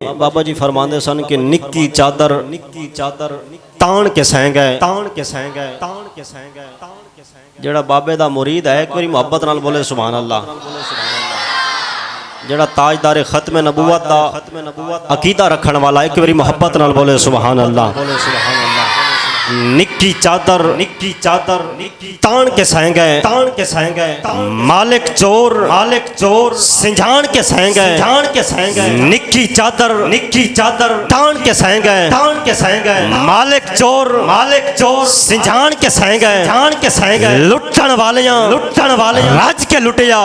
बाबा जी फरमाते सन कि निक्की चादर तान के सह गए जेड़ा बाबे दा मुरीद है एक बारी मुहब्बत नाल बोले सुभान अल्लाह। जेड़ा ताजदार खत्म नबूवत दा अकीदा रखण वाला एक बारी मुहब्बत नाल बोले सुभान अल्लाह। निक्की चादर तान के सह गए मालिक चोर सिंझान के सह गए। निक्की चादर तान के सह गए मालिक चोर सिंझान के सह गए। लुटण वालियां रज के लुटिया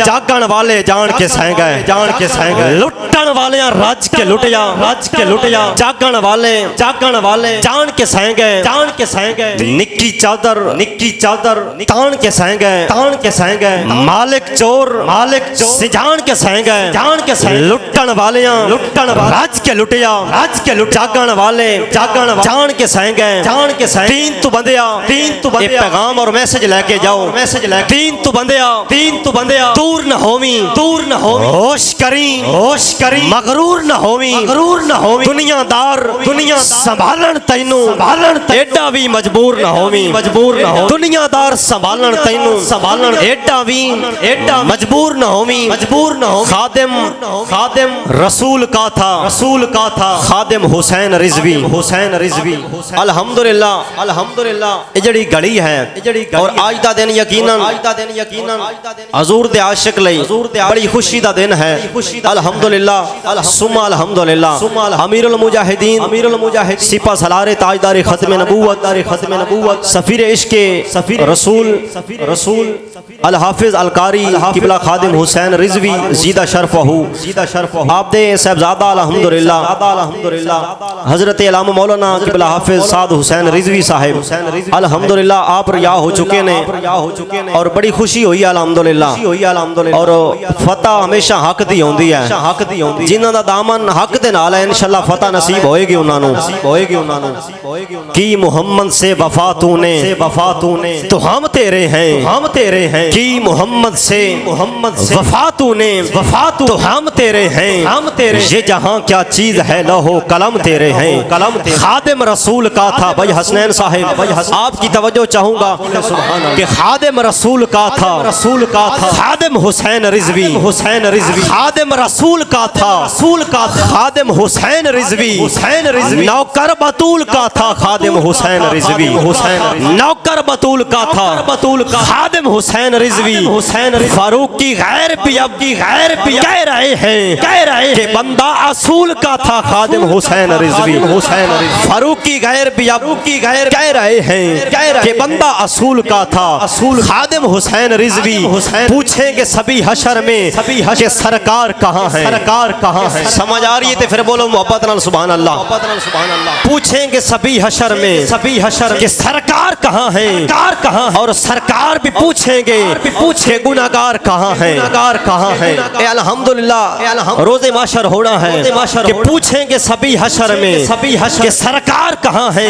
जागण वाले जान के सह गए। लुटण वालियां रज के लुटिया जागण वाले जान के सह गए। निक्की चादर तान के सह गए मालिक चोर सिंझान के सह गए। लुटण वालियां रज के लुटिया जागण वाले जान के सह गए। तीन तू बंदिया पैगाम और मैसेज लेके जाओ। तीन तू बंदिया दूर न होवी होश करी मगरूर न होवी दुनियादार संभालन तैनू एडा भी मजबूर न होवी दुनियादार संभालन तैनू एडा मजबूर न होवी। खादिम रसूल का था खादिम हुसैन रिजवी। अल्हम्दुलिल्लाह ये जड़ी घड़ी है और आज दा दिन यकीनन हजूर दे आशिक लई बड़ी खुशी दा दिन है। अल्हम्दुलिल्लाह सुम्मा अल्हम्दुलिल्लाह अमीरुल मुजाहिदीन सिपा सलारे ताजदार खत्म नबूवत सफीर इश्क़े रसूल अल हाफिज अल कारी किबला खादिम हुसैन रिजवी ज़ीदा शरफ़हू आप दे साहबजादा अल्हम्दुलिल्लाह हजरत अल्लामा मौलाना किबला हाफिज साद हुसैन रिजवी साहिब अल्हम्दुलिल्लाह आप रिया हो चुके ने और बड़ी खुशी हुई अल्हम्दुलिल्लाह। और फतह हमेशा हक दी होंदी है जिन्हां दा दामन हक दे नाल है इंशाअल्लाह फतह नसीब होएगी उन्हां नूं। की मोहम्मद से वफा तूने तो हम तेरे हैं। की मोहम्मद से वफा तूने तो हम तेरे हैं। ये जहां क्या चीज है लौहो कलम तेरे हैं। खादिम रसूल का था भाई हसनैन साहिब आपकी तवज्जो चाहूंगा कि खादिम रसूल का था खादिम हुसैन रिजवी खादिम रसूल का था खादिम हुसैन रिजवी नौकर बतूल का था खादिम हुसैन रिजवी नौकर बतूल का था खादिम हुसैन रिजवी फारूक की गैर पियब कह रहे हैं कि बंदा असूल का था खादिम हुसैन रिजवी फारूक की गैर पियब कह रहे हैं कि बंदा असूल का था खादिम हुसैन रिजवी। पूछेंगे सभी हशर में कि सरकार कहाँ है। समझ आ रही है तो फिर बोलो मोहब्बत नाल सुभान अल्लाह। पूछेंगे सभी हशर में कि सरकार कहाँ है और सरकार भी पूछेंगे गुनाहगार कहाँ है। अल्हम्दुलिल्लाह रोज़े माशर होना है कि पूछेंगे सभी हशर में कि सरकार कहाँ है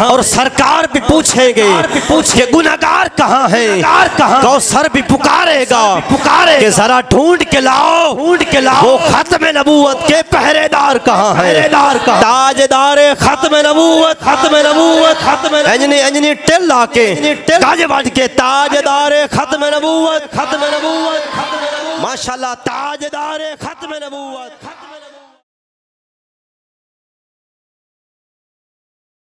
और सरकार भी पूछेंगे कि गुनाहगार कहाँ है। कौसर भी पुकारेगा कि जरा ढूंढ के लाओ वो खत्म नबूवत के पहरेदार कहाँ है। ताजदार खत्म नबूवत अंजनी टिल आके गाज बज के ताजदार खत्म नबूवत माशाल्लाह ताजदार खत्म नबूवत।